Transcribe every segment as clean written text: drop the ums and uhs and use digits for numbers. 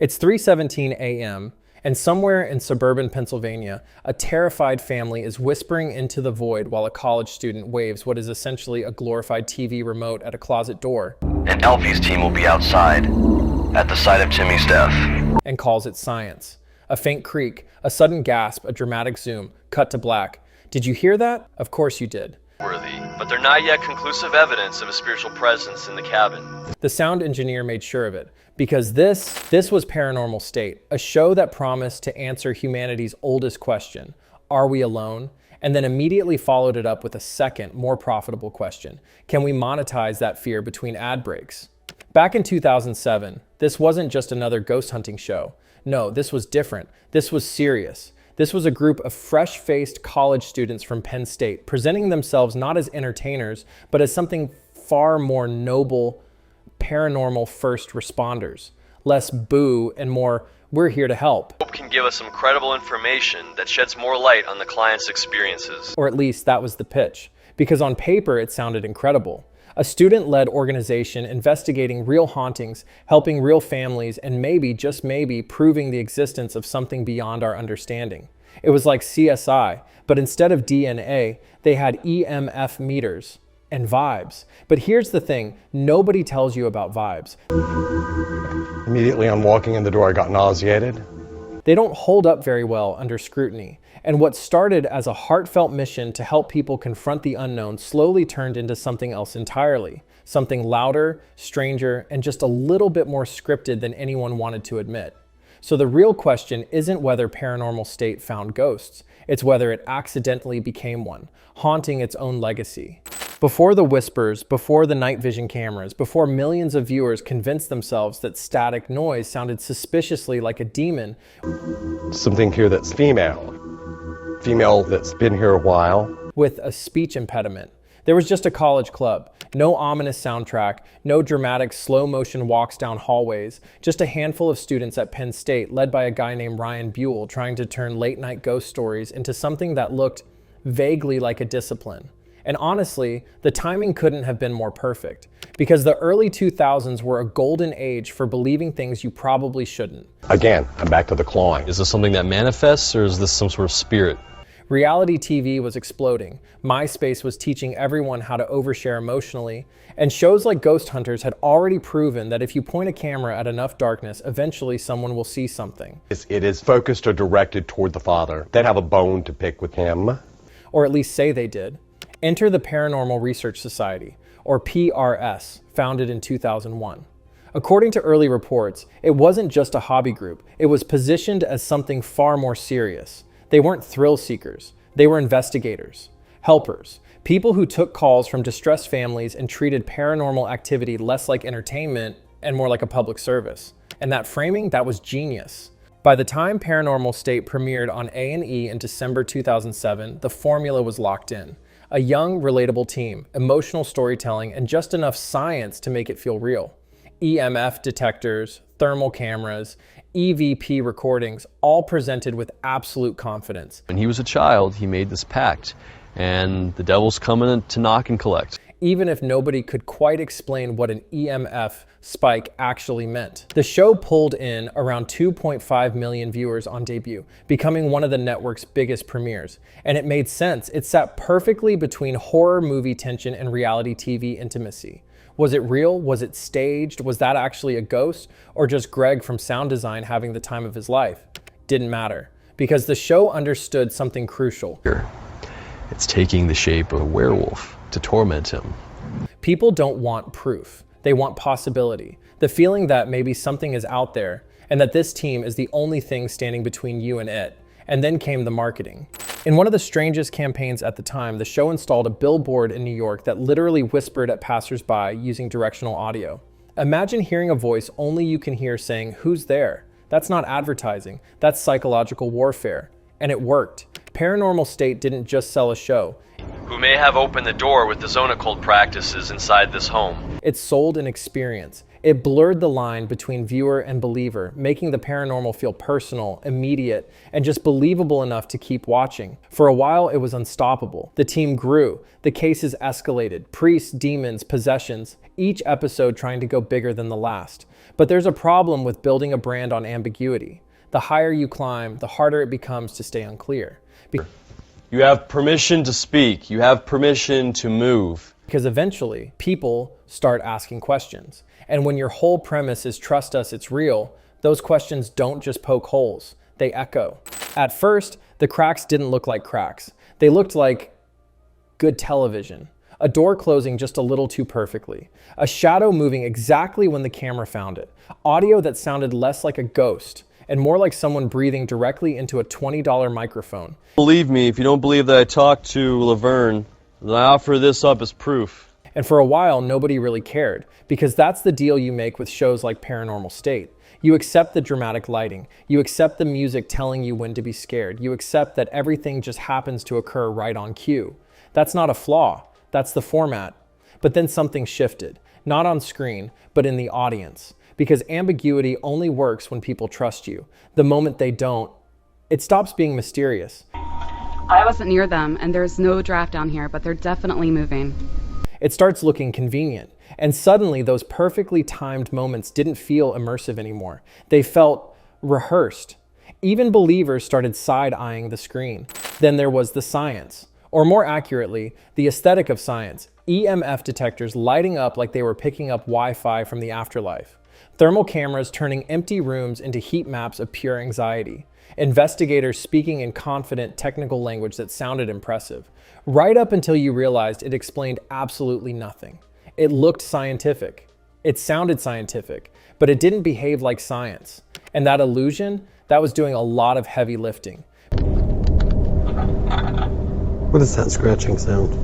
It's 3:17 a.m., and somewhere in suburban Pennsylvania, a terrified family is whispering into the void while a college student waves what is essentially a glorified TV remote at a closet door. And Alfie's team will be outside, at the site of Timmy's death. And calls it science. A faint creak, a sudden gasp, a dramatic zoom, cut to black. Did you hear that? Of course you did. But they're not yet conclusive evidence of a spiritual presence in the cabin. The sound engineer made sure of it, because this was Paranormal State, a show that promised to answer humanity's oldest question, are we alone? And then immediately followed it up with a second, more profitable question. Can we monetize that fear between ad breaks? Back in 2007, this wasn't just another ghost hunting show. No, this was different. This was serious. This was a group of fresh-faced college students from Penn State presenting themselves not as entertainers, but as something far more noble, paranormal first responders. Less boo and more, we're here to help. Hope can give us some credible information that sheds more light on the client's experiences. Or at least that was the pitch, because on paper it sounded incredible. A student-led organization investigating real hauntings, helping real families, and maybe, just maybe, proving the existence of something beyond our understanding. It was like CSI, but instead of DNA, they had EMF meters and vibes. But here's the thing, nobody tells you about vibes. Immediately on walking in the door, I got nauseated. They don't hold up very well under scrutiny. And what started as a heartfelt mission to help people confront the unknown slowly turned into something else entirely. Something louder, stranger, and just a little bit more scripted than anyone wanted to admit. So the real question isn't whether Paranormal State found ghosts, it's whether it accidentally became one, haunting its own legacy. Before the whispers, before the night vision cameras, before millions of viewers convinced themselves that static noise sounded suspiciously like a demon. Something here that's female that's been here a while. With a speech impediment. There was just a college club. No ominous soundtrack, no dramatic slow motion walks down hallways, just a handful of students at Penn State led by a guy named Ryan Buell trying to turn late night ghost stories into something that looked vaguely like a discipline. And honestly, the timing couldn't have been more perfect, because the early 2000s were a golden age for believing things you probably shouldn't. Again, I'm back to the clawing. Is this something that manifests, or is this some sort of spirit? Reality TV was exploding. MySpace was teaching everyone how to overshare emotionally, and shows like Ghost Hunters had already proven that if you point a camera at enough darkness, eventually someone will see something. It is focused or directed toward the father. They'd have a bone to pick with him. Or at least say they did. Enter the Paranormal Research Society, or PRS, founded in 2001. According to early reports, it wasn't just a hobby group. It was positioned as something far more serious. They weren't thrill seekers. They were investigators, helpers, people who took calls from distressed families and treated paranormal activity less like entertainment and more like a public service. And that framing, that was genius. By the time Paranormal State premiered on A&E in December 2007, the formula was locked in. A young, relatable team, emotional storytelling, and just enough science to make it feel real. EMF detectors, thermal cameras, EVP recordings, all presented with absolute confidence. When he was a child, he made this pact, and the devil's coming to knock and collect. Even if nobody could quite explain what an EMF spike actually meant. The show pulled in around 2.5 million viewers on debut, becoming one of the network's biggest premieres. And it made sense. It sat perfectly between horror movie tension and reality TV intimacy. Was it real? Was it staged? Was that actually a ghost? Or just Greg from sound design having the time of his life? Didn't matter, because the show understood something crucial. It's taking the shape of a werewolf to torment him. People don't want proof. They want possibility. The feeling that maybe something is out there and that this team is the only thing standing between you and it. And then came the marketing. In one of the strangest campaigns at the time, the show installed a billboard in New York that literally whispered at passersby using directional audio. Imagine hearing a voice only you can hear saying, "Who's there?" That's not advertising, that's psychological warfare. And it worked. Paranormal State didn't just sell a show. Who may have opened the door with the zone occult practices inside this home. It sold an experience. It blurred the line between viewer and believer, making the paranormal feel personal, immediate, and just believable enough to keep watching. For a while, it was unstoppable. The team grew. The cases escalated. Priests, demons, possessions, each episode trying to go bigger than the last. But there's a problem with building a brand on ambiguity. The higher you climb, the harder it becomes to stay unclear. You have permission to speak. You have permission to move. Because eventually, people start asking questions. And when your whole premise is trust us, it's real, those questions don't just poke holes, they echo. At first, the cracks didn't look like cracks. They looked like good television. A door closing just a little too perfectly. A shadow moving exactly when the camera found it. Audio that sounded less like a ghost and more like someone breathing directly into a $20 microphone. Believe me, if you don't believe that I talked to Laverne, then I offer this up as proof. And for a while, nobody really cared, because that's the deal you make with shows like Paranormal State. You accept the dramatic lighting. You accept the music telling you when to be scared. You accept that everything just happens to occur right on cue. That's not a flaw. That's the format. But then something shifted, not on screen, but in the audience. Because ambiguity only works when people trust you. The moment they don't, it stops being mysterious. I wasn't near them, and there's no draft down here, but they're definitely moving. It starts looking convenient. And suddenly those perfectly timed moments didn't feel immersive anymore. They felt rehearsed. Even believers started side-eyeing the screen. Then there was the science, or more accurately, the aesthetic of science. EMF detectors lighting up like they were picking up Wi-Fi from the afterlife. Thermal cameras turning empty rooms into heat maps of pure anxiety. Investigators speaking in confident technical language that sounded impressive. Right up until you realized it explained absolutely nothing. It looked scientific. It sounded scientific, but it didn't behave like science. And that illusion, that was doing a lot of heavy lifting. What is that scratching sound?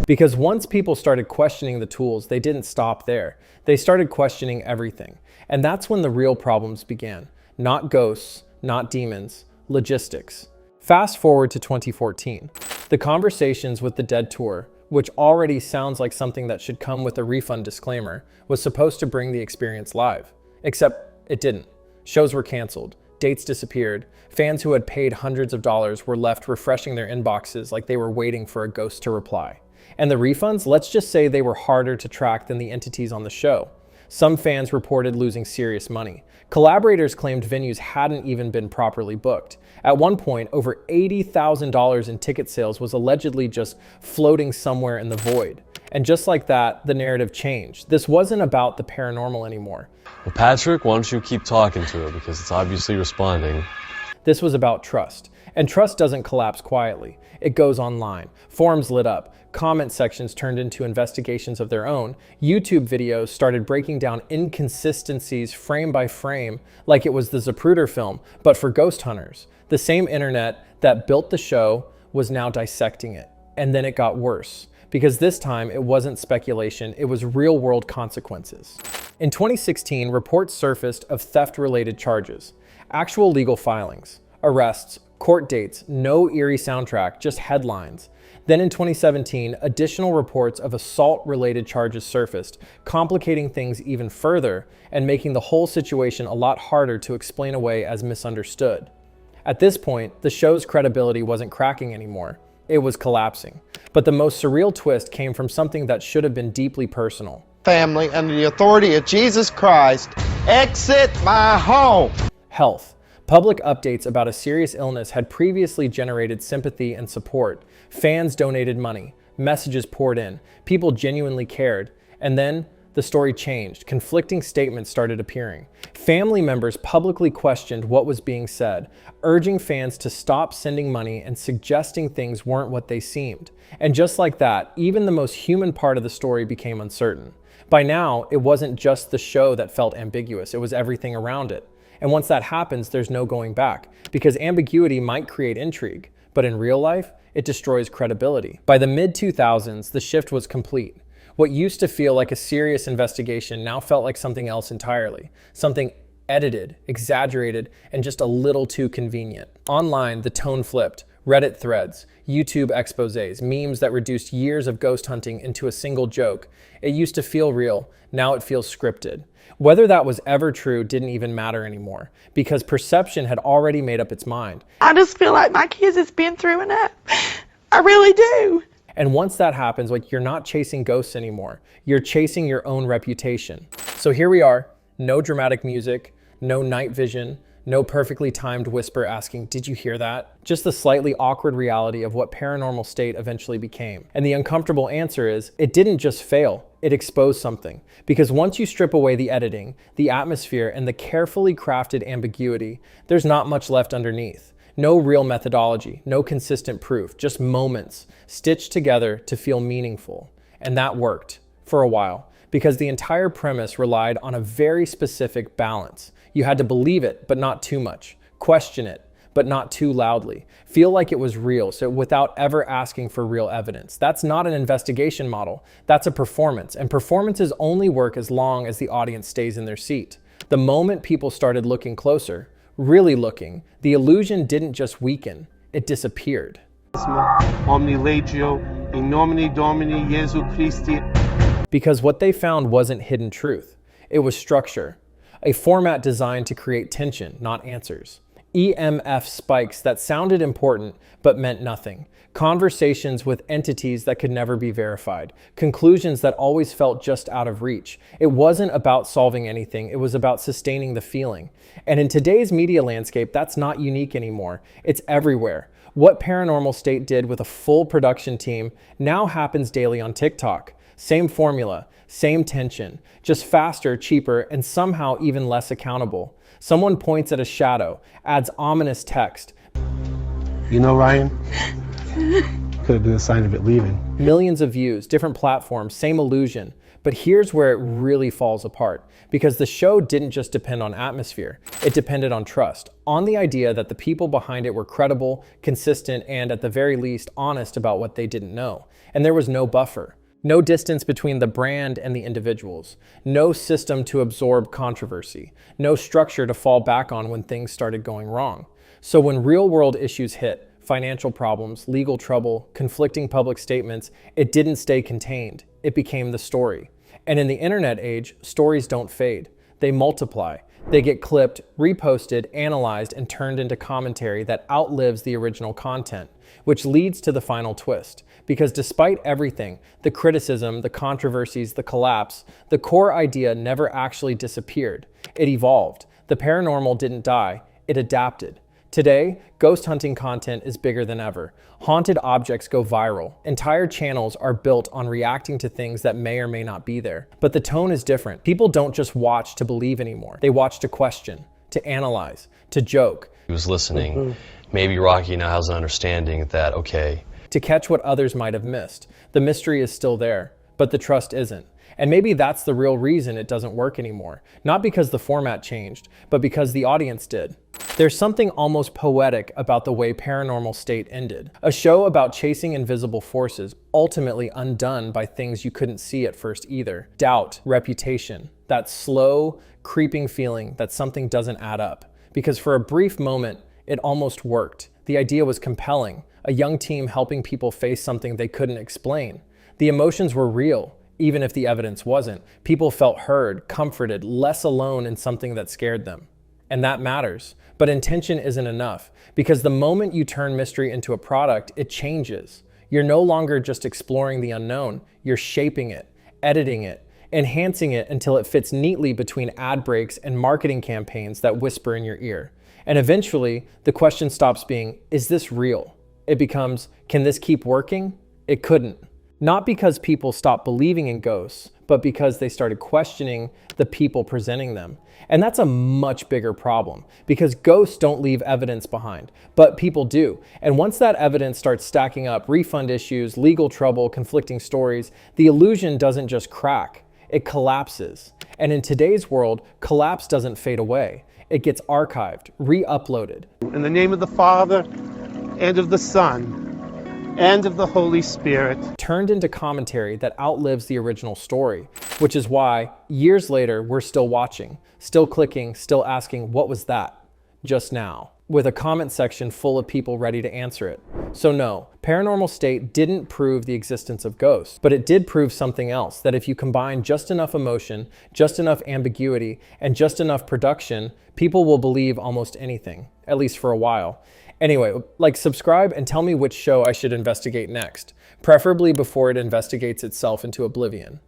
Because once people started questioning the tools, they didn't stop there. They started questioning everything. And that's when the real problems began. Not ghosts, not demons, logistics. Fast forward to 2014. The Conversations with the Dead tour, which already sounds like something that should come with a refund disclaimer, was supposed to bring the experience live. Except it didn't. Shows were canceled. Dates disappeared. Fans who had paid hundreds of dollars were left refreshing their inboxes like they were waiting for a ghost to reply. And the refunds, let's just say they were harder to track than the entities on the show. Some fans reported losing serious money. Collaborators claimed venues hadn't even been properly booked. At one point, over $80,000 in ticket sales was allegedly just floating somewhere in the void. And just like that, the narrative changed. This wasn't about the paranormal anymore. Well, Patrick, why don't you keep talking to it, because it's obviously responding. This was about trust. And trust doesn't collapse quietly. It goes online. Forums lit up. Comment sections turned into investigations of their own. YouTube videos started breaking down inconsistencies frame by frame like it was the Zapruder film, but for ghost hunters. The same internet that built the show was now dissecting it. And then it got worse, because this time it wasn't speculation, it was real-world consequences. In 2016, reports surfaced of theft-related charges, actual legal filings, arrests, court dates, no eerie soundtrack, just headlines. Then in 2017, additional reports of assault-related charges surfaced, complicating things even further and making the whole situation a lot harder to explain away as misunderstood. At this point, the show's credibility wasn't cracking anymore. It was collapsing. But the most surreal twist came from something that should have been deeply personal. Family, under the authority of Jesus Christ, exit my home. Health. Public updates about a serious illness had previously generated sympathy and support. Fans donated money. Messages poured in. People genuinely cared. And then the story changed. Conflicting statements started appearing. Family members publicly questioned what was being said, urging fans to stop sending money and suggesting things weren't what they seemed. And just like that, even the most human part of the story became uncertain. By now, it wasn't just the show that felt ambiguous, it was everything around it. And once that happens, there's no going back, because ambiguity might create intrigue, but in real life, it destroys credibility. By the mid-2000s, the shift was complete. What used to feel like a serious investigation now felt like something else entirely, something edited, exaggerated, and just a little too convenient. Online, the tone flipped. Reddit threads, YouTube exposés, memes that reduced years of ghost hunting into a single joke. It used to feel real, now it feels scripted. Whether that was ever true didn't even matter anymore, because perception had already made up its mind. I just feel like my kids has been through enough. I really do. And once that happens, like, you're not chasing ghosts anymore. You're chasing your own reputation. So here we are, No dramatic music, no night vision, no perfectly timed whisper asking, "Did you hear that?" Just the slightly awkward reality of what Paranormal State eventually became. And the uncomfortable answer is, it didn't just fail, it exposed something. Because once you strip away the editing, the atmosphere, and the carefully crafted ambiguity, there's not much left underneath. No real methodology, no consistent proof, just moments stitched together to feel meaningful. And that worked, for a while, because the entire premise relied on a very specific balance. You had to believe it, but not too much. Question it, but not too loudly. Feel like it was real, so without ever asking for real evidence. That's not an investigation model. That's a performance, and performances only work as long as the audience stays in their seat. The moment people started looking closer, really looking, the illusion didn't just weaken, it disappeared. Omni legio, in nomine Domini Jesu Christi. Because what they found wasn't hidden truth. It was structure. A format designed to create tension, not answers. EMF spikes that sounded important but meant nothing. Conversations with entities that could never be verified. Conclusions that always felt just out of reach. It wasn't about solving anything, it was about sustaining the feeling. And in today's media landscape, that's not unique anymore. It's everywhere. What Paranormal State did with a full production team now happens daily on TikTok. Same formula, same tension, just faster, cheaper, and somehow even less accountable. Someone points at a shadow, adds ominous text. You know, Ryan, could have been a sign of it leaving. Millions of views, different platforms, same illusion. But here's where it really falls apart, because the show didn't just depend on atmosphere, it depended on trust, on the idea that the people behind it were credible, consistent, and at the very least, honest about what they didn't know. And there was no buffer. No distance between the brand and the individuals. No system to absorb controversy. No structure to fall back on when things started going wrong. So when real-world issues hit, financial problems, legal trouble, conflicting public statements, it didn't stay contained. It became the story. And in the internet age, stories don't fade. They multiply. They get clipped, reposted, analyzed, and turned into commentary that outlives the original content, which leads to the final twist. Because despite everything, the criticism, the controversies, the collapse, the core idea never actually disappeared. It evolved. The paranormal didn't die, it adapted. Today, ghost hunting content is bigger than ever. Haunted objects go viral. Entire channels are built on reacting to things that may or may not be there. But the tone is different. People don't just watch to believe anymore. They watch to question, to analyze, to joke. He was listening. Maybe Rocky now has an understanding that, okay, to catch what others might have missed. The mystery is still there, but the trust isn't. And maybe that's the real reason it doesn't work anymore. Not because the format changed, but because the audience did. There's something almost poetic about the way Paranormal State ended. A show about chasing invisible forces, ultimately undone by things you couldn't see at first either. Doubt, reputation, that slow, creeping feeling that something doesn't add up. Because for a brief moment, it almost worked. The idea was compelling. A young team helping people face something they couldn't explain. The emotions were real, even if the evidence wasn't. People felt heard, comforted, less alone in something that scared them. And that matters. But intention isn't enough, because the moment you turn mystery into a product, it changes. You're no longer just exploring the unknown, you're shaping it, editing it, enhancing it until it fits neatly between ad breaks and marketing campaigns that whisper in your ear. And eventually, the question stops being, is this real? It becomes, can this keep working? It couldn't. Not because people stopped believing in ghosts, but because they started questioning the people presenting them. And that's a much bigger problem, because ghosts don't leave evidence behind, but people do. And once that evidence starts stacking up, refund issues, legal trouble, conflicting stories, the illusion doesn't just crack, it collapses. And in today's world, collapse doesn't fade away. It gets archived, re-uploaded. In the name of the Father, and of the Son, and of the Holy Spirit. Turned into commentary that outlives the original story, which is why, years later, we're still watching, still clicking, still asking, what was that? Just now. With a comment section full of people ready to answer it. So no, Paranormal State didn't prove the existence of ghosts, but it did prove something else, that if you combine just enough emotion, just enough ambiguity, and just enough production, people will believe almost anything, at least for a while. Anyway, subscribe and tell me which show I should investigate next, preferably before it investigates itself into oblivion.